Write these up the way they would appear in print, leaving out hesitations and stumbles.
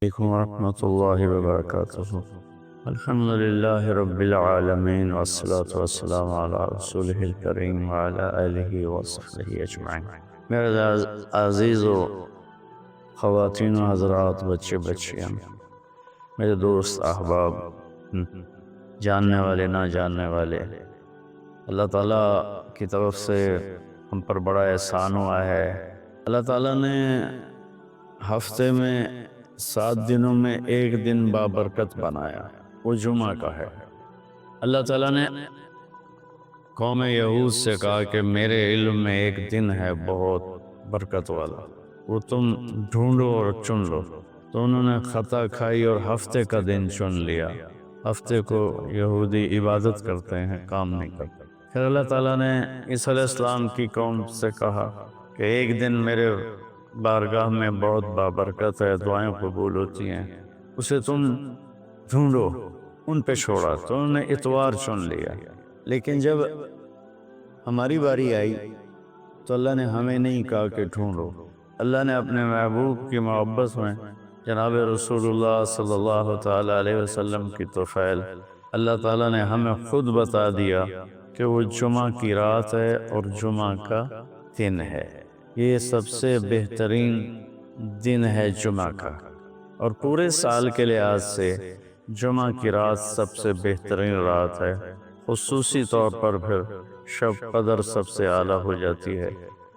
عليكم ورحمة الله وبركاته. الحمد لله رب العالمين والصلاة والسلام على رسوله الكريم وعلى آله وصحبه أجمعين. میرے عزیز و خواتین و حضرات، بچے بچیاں، میرے دوست احباب، جاننے والے نہ جاننے والے، اللہ تعالیٰ کی طرف سے ہم پر بڑا احسان ہوا ہے۔ اللہ تعالیٰ نے ہفتے میں 7 دنوں میں ایک دن بابرکت بنایا، وہ جمعہ کا ہے۔ اللہ تعالیٰ نے قوم یہود سے کہا کہ میرے علم میں ایک دن ہے بہت برکت والا، وہ تم ڈھونڈو اور چن لو۔ تو انہوں نے خطا کھائی اور ہفتے کا دن چن لیا۔ ہفتے کو یہودی عبادت کرتے ہیں، کام نہیں کرتے۔ پھر اللہ تعالیٰ نے عیسیٰ علیہ السلام کی قوم سے کہا کہ ایک دن میرے بارگاہ میں بہت بابرکت ہے، دعائیں قبول ہوتی ہیں، اسے تم ڈھونڈو۔ ان پہ چھوڑا تو انہوں نے اتوار چن لیا۔ لیکن جب ہماری باری آئی تو اللہ نے ہمیں نہیں کہا کہ ڈھونڈو۔ اللہ نے اپنے محبوب کی محبت میں جناب رسول اللہ صلی اللہ تعالیٰ علیہ وسلم کی توفیل، اللہ تعالیٰ نے ہمیں خود بتا دیا کہ وہ جمعہ کی رات ہے اور جمعہ کا دن ہے۔ یہ سب سے بہترین دن ہے جمعہ کا، اور پورے سال کے لحاظ سے جمعہ کی رات سب سے بہترین رات ہے۔ خصوصی طور پر پھر شب قدر سب سے اعلیٰ ہو جاتی ہے،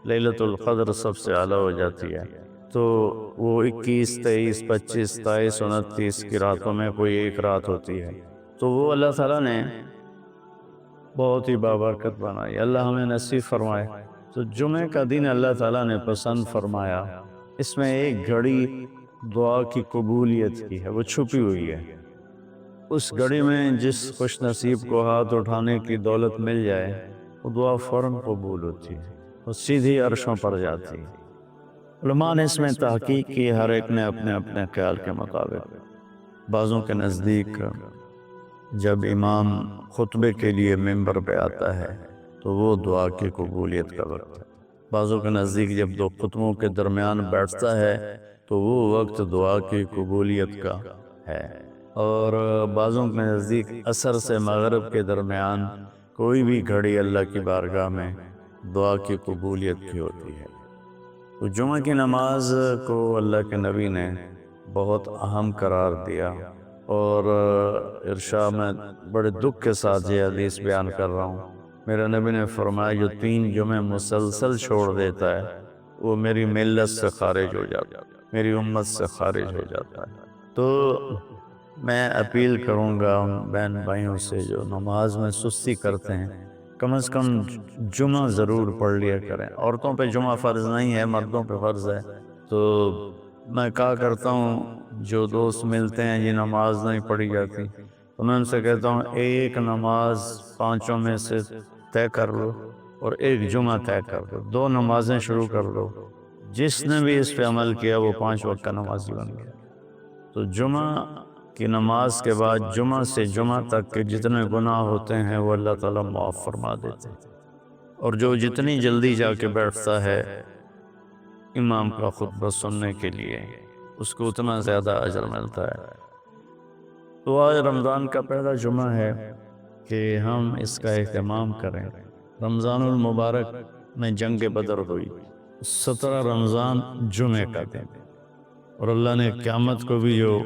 لیلۃ القدر سب سے اعلیٰ ہو جاتی ہے۔ تو وہ 21، 23، 25، 27، 29 کی راتوں میں کوئی ایک رات ہوتی ہے، تو وہ اللہ تعالیٰ نے بہت ہی بابرکت بنائی۔ اللہ ہمیں نصیب فرمائے۔ تو جمعہ کا دن اللہ تعالیٰ نے پسند فرمایا، اس میں ایک گھڑی دعا کی قبولیت کی ہے، وہ چھپی ہوئی ہے۔ اس گھڑی میں جس خوش نصیب کو ہاتھ اٹھانے کی دولت مل جائے، وہ دعا فوراً قبول ہوتی ہے، وہ سیدھی عرشوں پر جاتی ہے۔ علماء نے اس میں تحقیق کی، ہر ایک نے اپنے اپنے خیال کے مطابق۔ بعضوں کے نزدیک جب امام خطبے کے لیے ممبر پہ آتا ہے تو وہ دعا کی قبولیت کا وقت ہے۔ بعضوں کے نزدیک جب دو خطبوں کے درمیان بیٹھتا ہے تو وہ وقت دعا کی قبولیت کا ہے۔ اور بعضوں کے نزدیک عصر سے مغرب کے درمیان کوئی بھی گھڑی اللہ کی بارگاہ میں دعا کی قبولیت کی ہوتی ہے۔ تو جمعہ کی نماز کو اللہ کے نبی نے بہت اہم قرار دیا، اور ارشاد میں بڑے دکھ کے ساتھ یہ حدیث بیان کر رہا ہوں۔ میرے نبی نے فرمایا جو 3 جمعے مسلسل چھوڑ دیتا ہے وہ میری ملت سے خارج ہو جاتا ہے، میری امت سے خارج ہو جاتا ہے۔ تو میں اپیل کروں گا ان بہن بھائیوں سے جو نماز میں سستی کرتے ہیں، کم از کم جمعہ ضرور پڑھ لیا کریں۔ عورتوں پہ جمعہ فرض نہیں ہے، مردوں پہ فرض ہے۔ تو میں کہا کرتا ہوں، جو دوست ملتے ہیں یہ نماز نہیں پڑھی جاتی، تو میں ان سے کہتا ہوں ایک نماز 5 میں سے طے کر لو اور ایک جمعہ طے کر لو، 2 نمازیں شروع کر لو۔ جس نے بھی اس پہ عمل کیا وہ 5 وقت کا نمازی بن گیا۔ تو جمعہ کی نماز کے بعد جمعہ سے جمعہ تک کے جتنے گناہ ہوتے ہیں وہ اللہ تعالیٰ معاف فرما دیتے ہیں، اور جو جتنی جلدی جا کے بیٹھتا ہے امام کا خطبہ سننے کے لیے، اس کو اتنا زیادہ اجر ملتا ہے۔ تو آج رمضان کا پہلا جمعہ ہے کہ ہم اس کا اہتمام کریں۔ رمضان المبارک میں جنگ بدر ہوئی، 17 رمضان جمعہ کا دن، اور اللہ نے قیامت کو بھی جو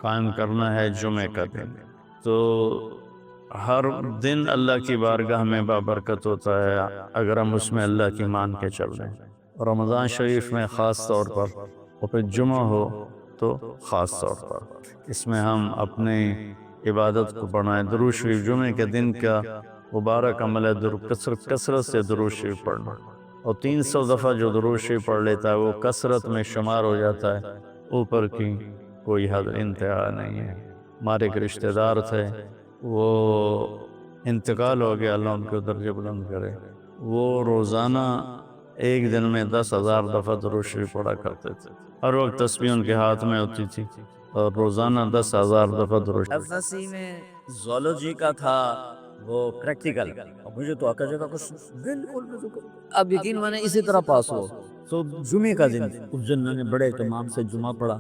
قائم کرنا ہے جمعہ کا دن۔ تو ہر دن اللہ کی بارگاہ میں بابرکت ہوتا ہے اگر ہم اس میں اللہ کی مان کے چل رہے ہیں، رمضان شریف میں خاص طور پر، اور پھر جمعہ ہو تو خاص طور پر اس میں ہم اپنی عبادت کو بڑھائیں۔ درود شریف جمعہ کے دن کا مبارک عمل ہے، کثرت سے درود شریف پڑھنا، اور 300 دفعہ جو درود شریف پڑھ لیتا ہے وہ کثرت میں شمار ہو جاتا ہے، اوپر کی کوئی حد انتہا نہیں ہے۔ ہمارے ایک رشتہ دار تھے، وہ انتقال ہو گیا، اللہ ان کو درجہ بلند کرے۔ وہ روزانہ ایک دن میں 10,000 دفعہ درود شریف پڑھا کرتے تھے، ہر وقت تسبیح ان کے ہاتھ میں ہوتی تھی، اور روزانہ 10,000 دفعہ درود شریف۔ FSC میں زولوجی کا تھا وہ پریکٹیکل، اب مجھے تو آقا جگہ کچھ بالکل اب یقین میں نے اسی طرح پاس ہو تو جمعے کا دن اس دن میں نے بڑے اہتمام سے جمعہ پڑھا.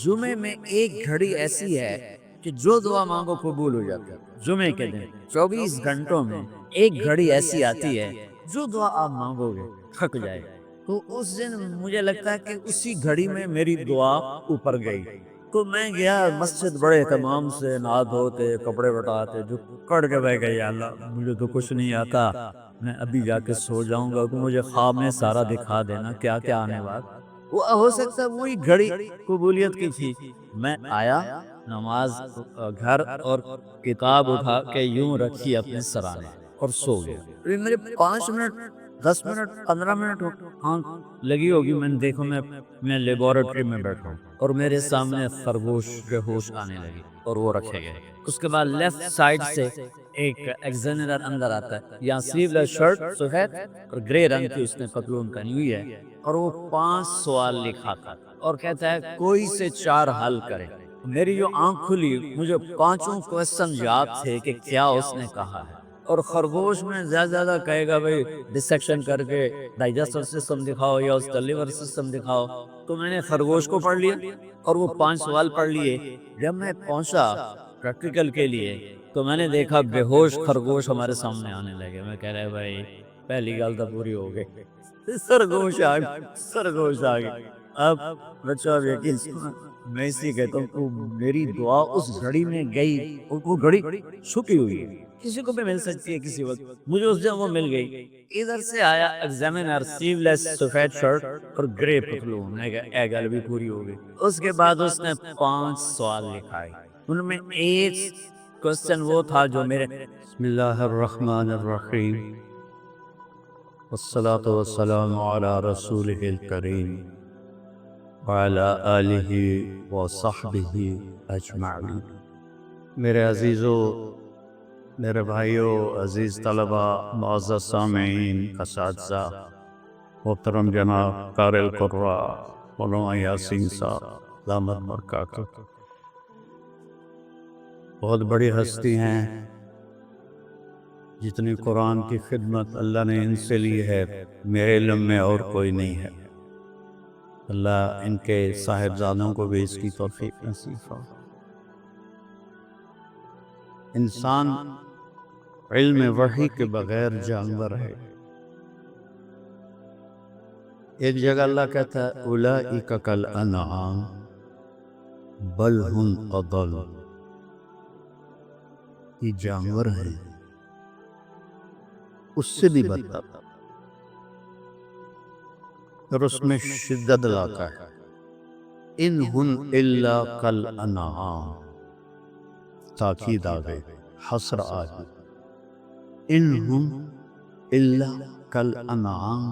جمعے میں ایک گھڑی ایسی ہے کہ جو دعا مانگو قبول ہو جاتی ہے. جمعے کے دن 24 گھنٹوں میں ایک گھڑی ایسی آتی ہے جو دعا آپ مانگو گے تھک جائے. تو اس دن مجھے لگتا ہے کہ اسی گھڑی میں میری دعا اوپر گئی. تو میں گیا مسجد بڑے اہتمام سے نہا دھوتے کپڑے بٹاتے جو کر کے بہ گئی. اللہ مجھے تو کچھ نہیں آتا, میں ابھی جا کے سو جاؤں گا, تو مجھے خواب میں سارا دکھا دینا کیا کیا آنے والا. وہ ہو سکتا ہے وہی گھڑی قبولیت کی تھی. میں آیا نماز گھر اور کتاب اٹھا کے یوں رکھی اپنے سرانے اور سو گیا. میرے 5 منٹ 10 منٹ 15 منٹ آنکھ لگی ہوگی, میں نے دیکھو میں لیبورٹری میں بیٹھا ہوں اور میرے سامنے خرگوش کے ہوش آنے لگے اور وہ رکھے گئے. اس کے بعد لیفٹ سائڈ سے ایک ایگزامینر اندر آتا ہے, یہاں سلیو لیس شرٹ سفید اور گرے رنگ کی اس نے پتلون پہنی ہوئی ہے, اور وہ 5 سوال لکھا تھا اور کہتا ہے کوئی سے 4 حل کرے. میری جو آنکھ کھلی مجھے 5 کوسچن یاد تھے کہ کیا اس نے کہا ہے. اور خرگوش میں زیادہ کہے گا بھائی ڈسیکشن کر کے ڈائجسٹر سسٹم دکھاؤ یا اس کا لیور سسٹم دکھاؤ. تو میں نے خرگوش کو پڑھ لیا اور وہ 5 سوال پڑھ لیے. جب میں پہنچا پریکٹیکل کے لیے تو میں نے دیکھا بے ہوش خرگوش ہمارے سامنے آنے لگے. میں کہہ رہا بھائی پہلی گل تو پوری ہو گئی, خرگوش آ گئی. اب بچہ اب یقین سنا, میں اسی کہتا ہوں کہ میری دعا اس گھڑی میں گئی اور وہ گھڑی چھپی ہوئی ہے, کسی کو بھی مل سکتی ہے کسی وقت. مجھے اس دن وہ مل گئی. ادھر سے آیا ایگزامینر سلیو لیس سفید شرٹ اور گرے پتلون, اے گل بھی پوری ہو گئی. اس کے بعد اس نے 5 سوال لکھائے, ان میں ایک کوسچن وہ تھا جو میرے بسم اللہ الرحمن الرحیم والصلاة والسلام علی رسولہ الکریم وعلی آلہ وصحبہ اجمعین. میرے عزیزو, میرے بھائیو, عزیز طلبہ, معزز سامعین, اساتذہ, محترم جناب قاری القراء مولانا یاسین صاحب دامت برکاتہ, بہت بڑی ہستی ہیں جتنی قرآن کی خدمت اللہ نے ان سے لی ہے میرے علم میں اور کوئی نہیں ہے. اللہ ان کے صاحبزادوں کو بھی اس کی توفیق نصیب فرمائے. انسان علم وحی کے بغیر جانور ہے. ایک جگہ اللہ کہتا ہے اولئک کالانعام بل ہم اضل, یہ جانور ہیں اس سے بھی بدتر. اور اس میں شدت لاتا ہے, ان ہن الا کالانعام, تاکید آ گئی, حسر آ گئی. ان ہم الا کالانعام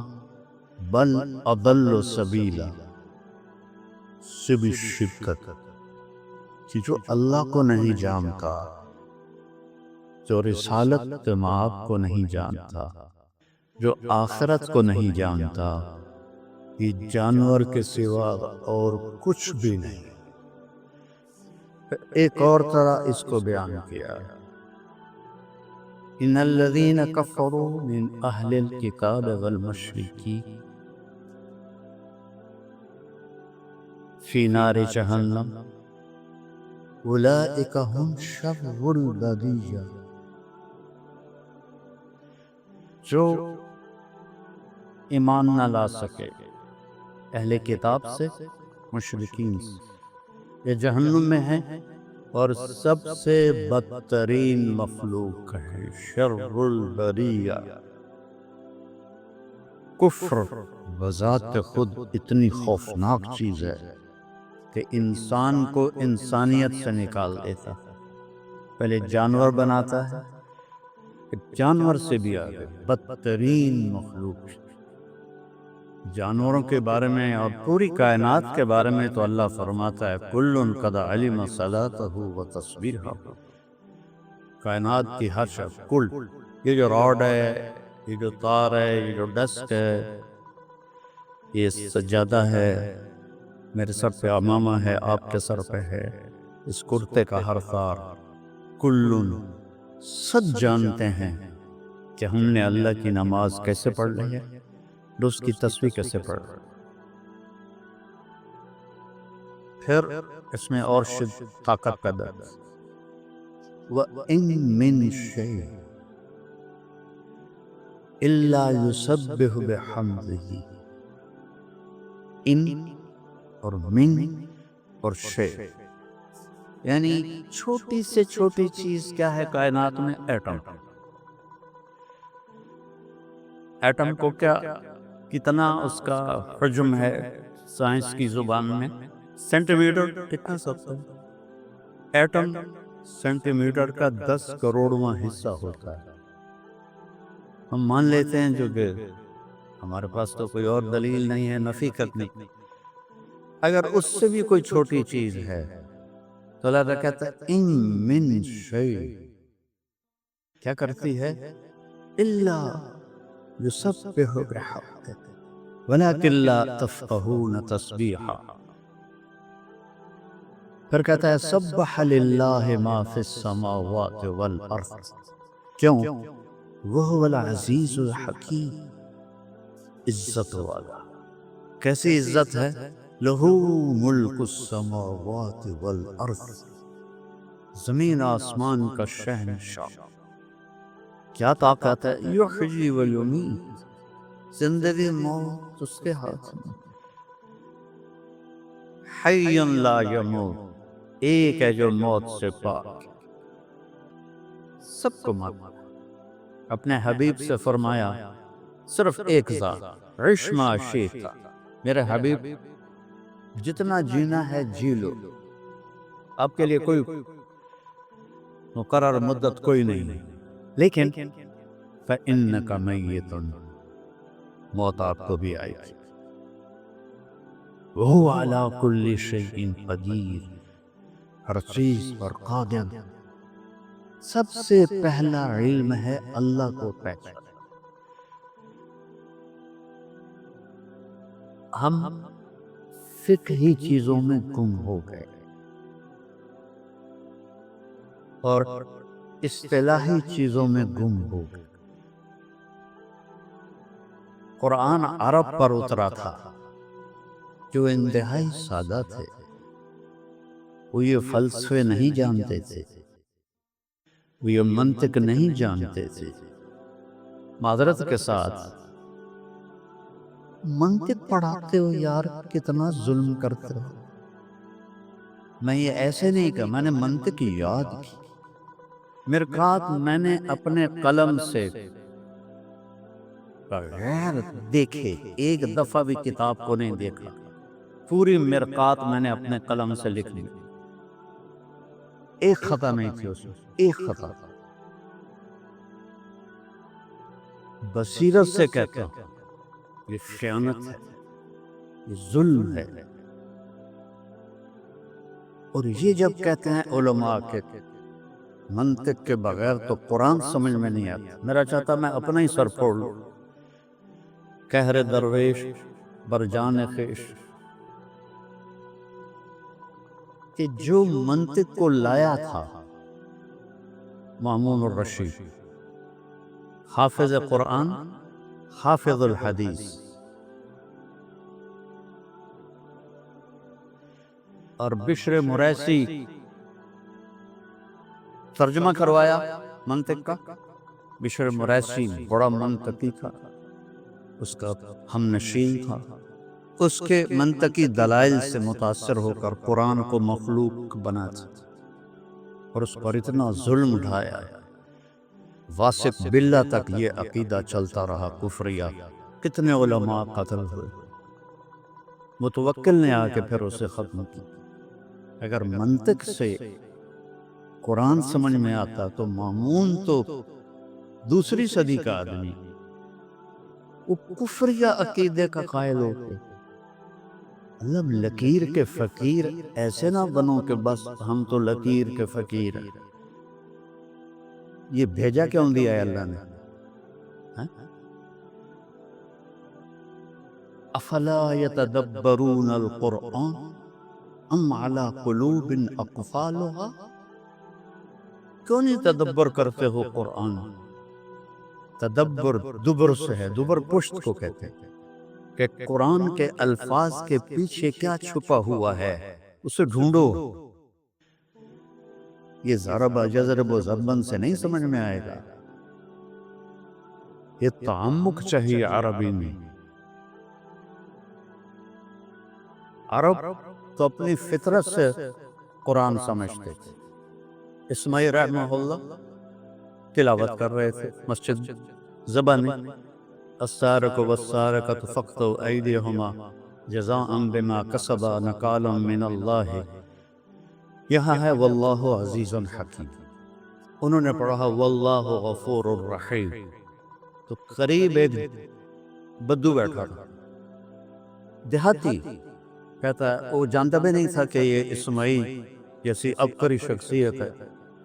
بل اضل سبیلا, سے بھی شدت کہ جو اللہ کو نہیں جانتا, جو رسالت مآب کو نہیں جانتا, جو آخرت کو نہیں جانتا, یہ جانور کے سوا اور کچھ بھی نہیں. ایک اور طرح اس کو بیان کیا, ان الذین کفروا من اہل الکتاب والمشرکین فی نار جہنم اولئک ہم شر البریہ. جو ایمان نہ لا سکے اہل کتاب سے, مشرکین سے, یہ جہنم میں ہیں اور سب سے بدترین مخلوق ہے, شر البریہ. کفر بذات خود اتنی خوفناک چیز ہے کہ انسان کو انسانیت سے نکال دیتا. پہلے جانور بناتا ہے, جانور سے بھی آگے بدترین مخلوق. جانوروں کے بارے میں اور پوری کائنات کے بارے میں تو اللہ فرماتا ہے کل قد علم صلاتہ و تسبیحہ. کائنات کی ہر شب, کل, یہ جو راڈ ہے, یہ جو تار ہے, یہ جو ڈسک ہے, یہ سجادہ ہے, میرے سر پہ امامہ ہے, آپ کے سر پہ ہے, اس کرتے کا ہر تار, کل, سب جانتے ہیں کہ ہم نے اللہ کی نماز کیسے پڑھ لی ہے, اس کی تسبیح کیسے پڑھ. پھر اس میں اور طاقت پیدا وَإِن مِّن شَيْءٍ إِلَّا يُسَبِّحُ بِحَمْدِهِ، ان اور من اور شے، یعنی چھوٹی سے چھوٹی چیز کیا ہے کائنات میں؟ ایٹم۔ ایٹم کو کیا کتنا اس کا حجم ہے سائنس کی زبان میں؟ سینٹی میٹر کتنا سکتا ہے؟ ایٹم سینٹی میٹر کا 10 کروڑواں حصہ ہوتا ہے۔ ہم مان لیتے ہیں جو کہ ہمارے پاس تو کوئی اور دلیل نہیں ہے نفی کرنے کی، اگر اس سے بھی کوئی چھوٹی چیز ہے تو اللہ کہتا ہے ان من شیء، کیا کرتی ہے؟ الا یسبح بحمدہ ولکن لا تفقہون تسبیحا۔ پھر کہتا ہے سبح للہ ما فی السماوات والارض، کیوں؟ وہو العزیز الحکیم، عزت والا۔ کیسی عزت ہے؟ لہو ملک السماوات والارض، زمین آسمان کا شہنشاہ۔ کیا طاقت ہے؟ یحیی ویمیت، زندگی موت اس کے ہاتھ میں۔ حی لا یموت، ایک ہے جو موت سے پاک، سب کو مات۔ اپنے حبیب سے فرمایا صرف ایک ذات، عش ما شئت، میرے حبیب جتنا جینا ہے جی لو، آپ کے لیے کوئی مقرر مدت کوئی نہیں، لیکن فإنک میت، موت آپ کو بھی آئے گی۔ وہو علی کل شیء قدیر، ہر چیز پر قادر۔ سب سے پہلا علم ہے اللہ کو پہچان۔ ہم فقہی چیزوں میں گم ہو گئے اور اصطلاحی چیزوں میں گم ہو گئے۔ قرآن عرب پر اترا تھا جو انتہائی سادہ تھے، وہ یہ فلسفے نہیں جانتے تھے، وہ یہ منطق نہیں جانتے تھے۔ معذرت کے ساتھ منطق پڑھاتے ہو یار، کتنا ظلم کرتے ہو۔ میں یہ ایسے نہیں کہا، میں نے منطق یاد کی، مرقات میں نے اپنے قلم سے بغیر دیکھے، ایک دفعہ بھی کتاب کو نہیں دیکھا، پوری مرقات میں نے اپنے قلم سے لکھ لی، ایک خطا نہیں تھی اس میں، ایک خطا۔ بصیرت سے کہتا ہوں یہ خیانت ہے، یہ ظلم ہے۔ اور یہ جب کہتے ہیں علماء کے منطق کے بغیر تو قرآن سمجھ میں نہیں آتا، میرا چاہتا میں اپنا ہی سر پھوڑ لوں۔ قہر درویش بر جان خویش، کہ جو منطق کو لایا تھا مامون الرشید، حافظ قرآن، حافظ الحدیث، اور بشر مریسی ترجمہ کروایا منطق کا۔ بشر مریسی بڑا منطقی تھا، اس کا ہم نشین تھا، اس کے منطقی دلائل سے متاثر ہو کر قرآن کو مخلوق بنا تھا، اور اس پر اتنا ظلم ڈھایا، واصف باللہ تک یہ عقیدہ چلتا رہا کفریہ، کتنے علماء قتل ہوئے، متوکل نے آ کے پھر اسے ختم کی۔ اگر منطق سے قرآن سمجھ میں آتا تو مامون تو دوسری صدی کا آدمی، وہ کفریہ عقیدے کا قائل ہوتے۔ مطلب لکیر کے فقیر ایسے نہ بنو کہ بس ہم تو لکیر کے فقیر ہیں۔ یہ بھیجا کیوں دیا ہے اللہ نے؟ افلا یتدبرون القرآن ام علی قلوب اقفالها، کیوں نہیں تدبر کرتے ہو قرآن؟ تدبر دبر سے ہے، دبر پشت کو کہتے ہیں، کہ قرآن کے الفاظ کے پیچھے کیا چھپا ہوا ہے، اسے ڈھونڈو. یہ ضرب یضرب و ضربن سے نہیں سمجھ میں آئے گا. یہ تعمق چاہیے عربی میں. عرب تو اپنی فطرت سے قرآن سمجھتے تھے. اسماعیل رحمہ اللہ تلاوت کر رہے تھے مسجد زبانی. السارق والسارقۃ فاقطعوا ایدیہما جزاء بما کسبا نکالا من اللہ. یہاں ہے واللہ عزیز حکیم. انہوں نے پڑھا واللہ غفور الرحیم. تو قریب ایک بدو بیٹھا تھا دیہاتی. کہتا ہے وہ جانتا بھی نہیں تھا کہ یہ اسماعیل جیسی عبقری شخصیت ہے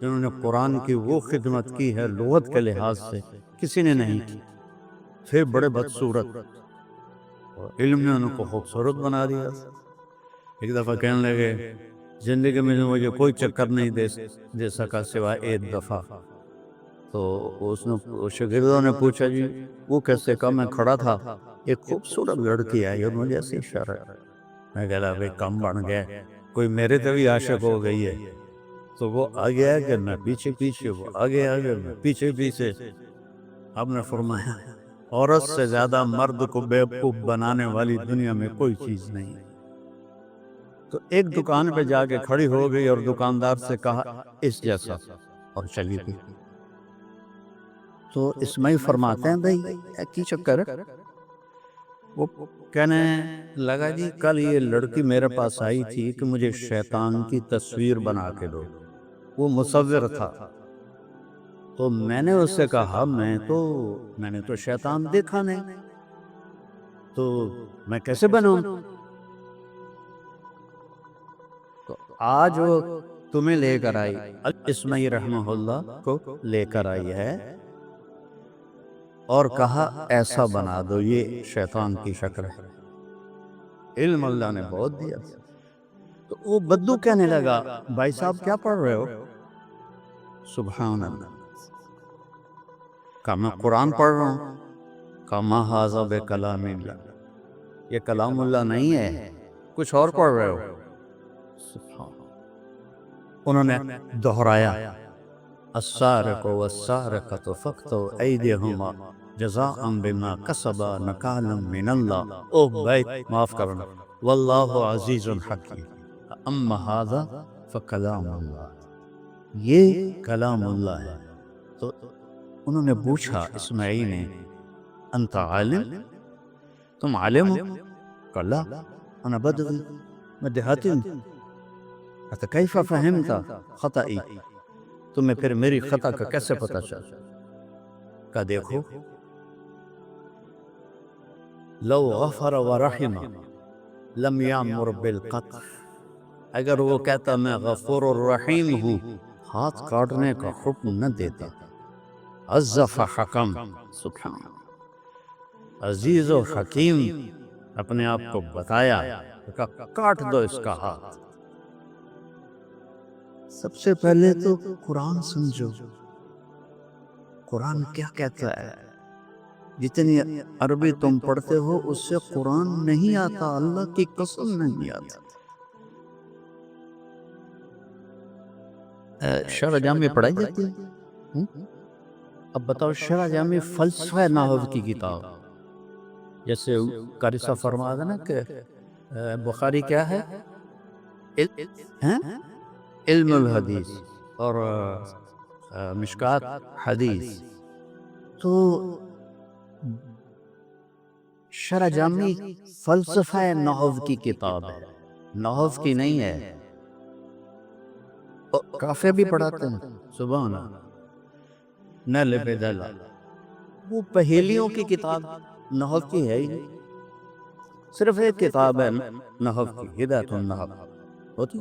جنہوں نے قرآن کی وہ خدمت کی ہے لغت کے لحاظ سے کسی نے نہیں کی. پھر بڑے بدصورت اور علم نے ان کو خوبصورت بنا دیا. ایک دفعہ کہنے لگے زندگی میں مجھے کوئی چکر نہیں دے سکا سوائے ایک دفعہ. تو شاگردوں نے پوچھا جی وہ کیسے؟ کہا میں کھڑا تھا ایک خوبصورت لڑکی آئی اور مجھے ایسے اشارہ. میں کہا بھائی کم بن گیا، کوئی میرے تو بھی عاشق ہو گئی ہے. تو وہ آگے آگے میں پیچھے پیچھے، وہ آگے آگے میں پیچھے پیچھے. آپ نے فرمایا عورت سے زیادہ مرد کو بیوقوف بنانے والی دنیا میں کوئی چیز نہیں. تو ایک دکان پہ جا کے کھڑی ہو گئی اور دکاندار سے کہا اس جیسا، اور چلی گئی. تو اسماعیل فرماتے ہیں بھائی کی چکر ہے؟ وہ کہنے لگا جی کل یہ لڑکی میرے پاس آئی تھی کہ مجھے شیطان کی تصویر بنا کے دو. وہ مصور تھا. تو میں نے اس سے کہا میں نے تو شیطان دیکھا نہیں، تو میں کیسے بناؤں؟ تو آج وہ تمہیں لے کر آئی، اسماعیل رحمہ اللہ کو لے کر آئی ہے اور کہا ایسا بنا دو، یہ شیطان کی شکل ہے. علم اللہ نے بہت دیا. تو وہ بدو کہنے لگا بھائی صاحب کیا پڑھ رہے ہو؟ سبحان اللہ. کہا میں قرآن پڑھ رہا ہوں. کہا ما ھذا بکلام اللہ، یہ کلام اللہ نہیں ہے، کچھ اور پڑھ رہے ہو. سبحان. انہوں نے دہرایا السارق والسارقۃ فاقطعوا ایدیہما جزاء بما کسبا نکالا من اللہ. اوہ بھائی معاف کرنا، واللہ عزیز حکیم. اما ھذا فکلام اللہ، یہ کلام اللہ ہے. تو انہوں نے پوچھا اسماعیل نے انت عالم، تم عالم ہو؟ کہا لا انا بدوی، میں دیہاتی ہوں. کیف فہمت خطئی، تمہیں پھر میری خطا کا کیسے پتہ چلا؟ کہا دیکھو لو غفر ورحم لم یامر بالقتل، اگر وہ کہتا میں غفور الرحیم ہوں ہاتھ کاٹنے کا حکم نہ دیتا. عزف حکم، سبحان، عزیز و حکیم اپنے آپ کو بتایا، کہا کاٹ دو اس کا ہاتھ. سب سے پہلے تو قرآن سمجھو، قرآن کیا کہتا ہے. جتنی عربی تم پڑھتے ہو اس سے قرآن نہیں آتا، اللہ کی قسم نہیں آتا. شرح جامع پڑھائی جاتی ہے. اب بتاؤ شرح جامع فلسفہ نحو کی کتاب، جیسے قاری صاحب فرما دے نا کہ بخاری کیا ہے؟ علم الحدیث اور مشکات حدیث. تو شرح جامع فلسفہ نحو کی کتاب ہے، نحو کی نہیں ہے. کافی بھی پڑھاتے ہیں سبحان اللہ. نل بدل وہ پہیلیوں کی کتاب نحو کی ہے ہی نہیں. صرف ایک کتاب ہے نحو کی، ہدایت النحو ہوتی.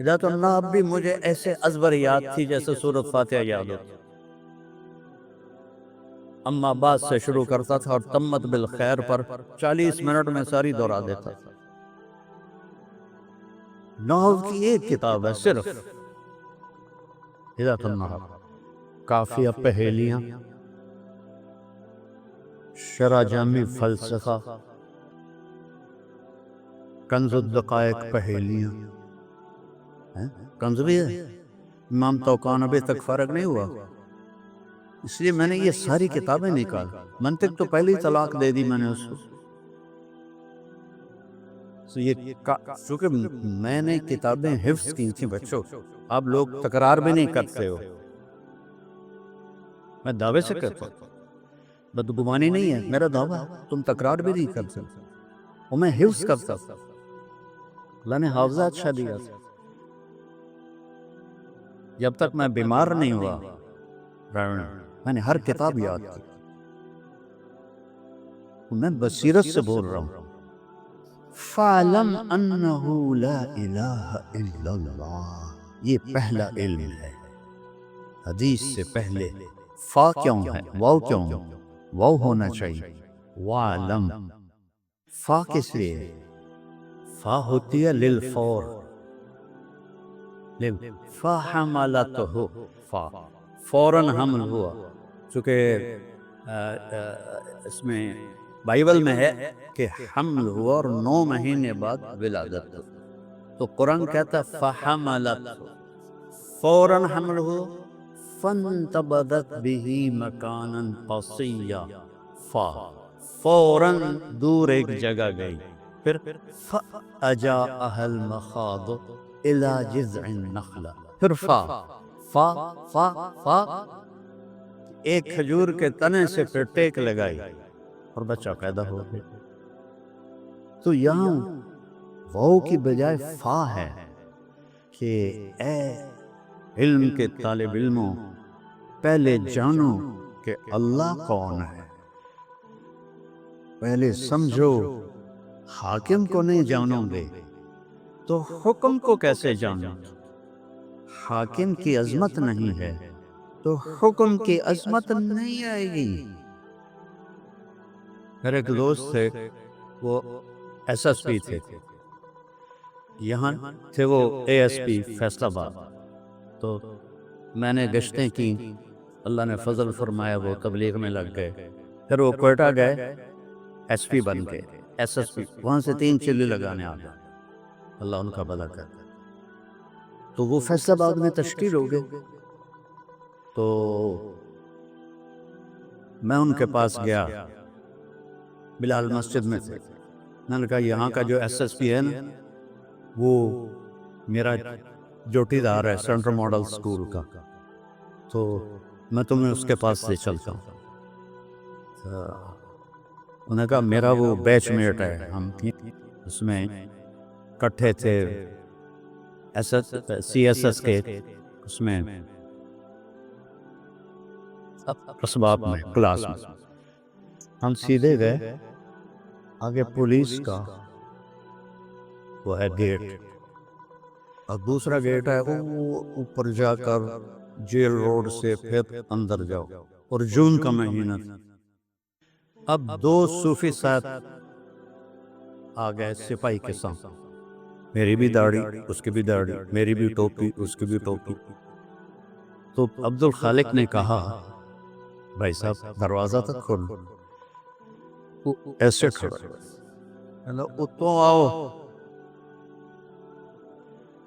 ہدایت النحو بھی مجھے ایسے ازبر یاد تھی جیسے سورۃ فاتحہ یاد ہوتی. اما بعد سے شروع کرتا تھا اور تمت بالخیر پر 40 منٹ میں ساری دہرا دیتا تھا. نحو کی ایک کتاب ہے صرف ہدایت النحو. کافیہ پہیلیاں، شرح جامع فلسفہ، کنز الدقائق پہیلیاں، کنز بھی ہے، امام توقان ابھی تک فارغ نہیں ہوا، اس لیے میں نے یہ ساری کتابیں نکال، منطق تو پہلی طلاق دے دی میں نے اس کو. چونکہ میں نے کتابیں حفظ کی تھیں بچوں، اب لوگ تکرار بھی نہیں کرتے ہو، میں دعوے سے کرتا ہوں، بدگمانی نہیں ہے، میرا دعویٰ ہے تم تکرار بھی نہیں کرتے، اور میں حفظ کرتا ہوں، اللہ نے حافظہ اچھا دیا تھا. جب تک میں بیمار نہیں ہوا میں نے ہر کتاب یاد کی، میں بصیرت سے بول رہا ہوں. فَعْلَمْ أَنَّهُ لَا إِلَٰهَ إِلَّا اللَّهُ، یہ پہلا علم ہے. حدیث سے پہلے فا کیوں ہے، واو کیوں ہے؟ واو ہونا چاہیے. وَعْلَمْ، فا کس لیے؟ فا ہوتی ہے للفور، فَحَمَلَتْهُ، فا فوراً حمل ہوا. چونکہ اس میں بائبل میں ہے کہ حمل ہوا اور 9 مہینے بعد ولادت ہو، تو قرآن کہتا ہے فَحَمَلَتْهُ، فوراً حمل ہو. فَانْتَبَذَتْ بِهِ مَكَانًا قَصِيًّا، فا فوراً دور ایک جگہ گئی. پھر فَأَجَاءَهَا الْمَخَاضُ إِلَى جِذْعِ النَّخْلَةِ، پھر فا فا فا فا ایک کھجور کے تنے سے پھر ٹیک لگائی اور بچہ پیدا ہو گیا. تو یہاں واو کی بجائے فا ہے کہ اے علم کے طالب علموں، پہلے جانو کہ اللہ کون ہے، پہلے سمجھو. حاکم کو نہیں جانو گے تو حکم کو کیسے جانو؟ حاکم کی عظمت نہیں ہے تو حکم کی عظمت نہیں آئے گی. میرے ایک دوست تھے، وہ ایس ایس پی تھے، یہاں تھے وہ اے ایس پی فیصل آباد. تو میں نے گشتیں کی، اللہ نے فضل فرمایا وہ تبلیغ میں لگ گئے. پھر وہ کوئٹہ گئے، ایس پی بن کے، ایس ایس پی، وہاں سے 3 چلی لگانے آ گئے، اللہ ان کا بھلا کرے. تو وہ فیصل آباد میں تشکیل ہو گئے. تو میں ان کے پاس گیا، بلال مسجد میں تھے. میں نے کہا یہاں کا جو ایس ایس پی ہے نا، وہ میرا جوٹی دار ہے سینٹرل ماڈل سکول کا، تو میں تمہیں اس کے پاس سے چلتا ہوں. انہوں نے کہا میرا وہ بیچ میٹ ہے، ہم اس میں کٹھے تھے سی ایس ایس کے، اس میں اسباب میں کلاس میں. ہم سیدھے گئے، آگے پولیس کا وہ ہے گیٹ، اور دوسرا گیٹ ہے وہ اوپر جا کر جیل روڈ سے پھر اندر جاؤ، اور جون کا مہینہ تھا. اب 2 صوفی صاحب آ گئے سپاہی کے ساتھ، میری بھی داڑھی اس کی بھی داڑھی، میری بھی ٹوپی اس کی بھی ٹوپی. تو عبد الخالق نے کہا بھائی صاحب دروازہ تک کھول. وہ ایسے کھڑا، اتو آؤ.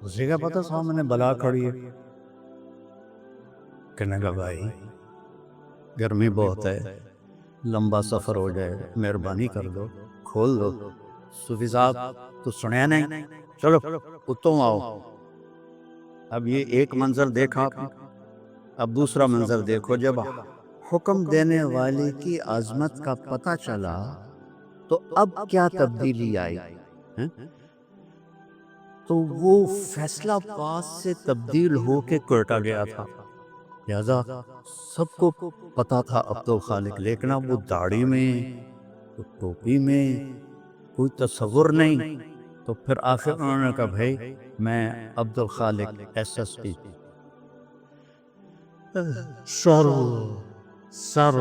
اسی کا پتہ سامنے بلا کھڑی ہے. کہنے کا بھائی گرمی بہت ہے، لمبا سفر ہو جائے گا، مہربانی کر دو کھول دو. صوفی صاحب تو سنیا نہیں، چلو اتو آؤ. اب یہ ایک منظر دیکھا آپ نے، اب دوسرا منظر دیکھو. جب حکم دینے والے کی عظمت کا پتہ چلا تو اب کیا تبدیلی آئی. تو وہ فیصلہ آباد سے تبدیل ہو کے کوئٹہ گیا تھا، لہذا سب کو پتا تھا عبد الخالق، لیکن اب وہ داڑھی میں، ٹوپی میں کوئی تصور نہیں. تو پھر آخر انہوں نے کہا بھائی میں Abdul Khaliq S S P. سر سر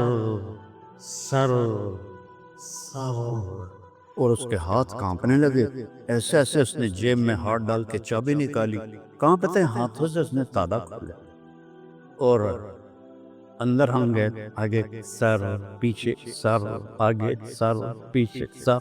سر سر، اور اس کے ہاتھ کانپنے لگے. ایسے ایسے اس نے جیب میں ہاتھ ڈال کے چابی نکالی، کانپتے ہاتھوں سے اس نے تالا کھولا اور اندر ہم گئے. آگے سر پیچھے سر، آگے سر پیچھے سر.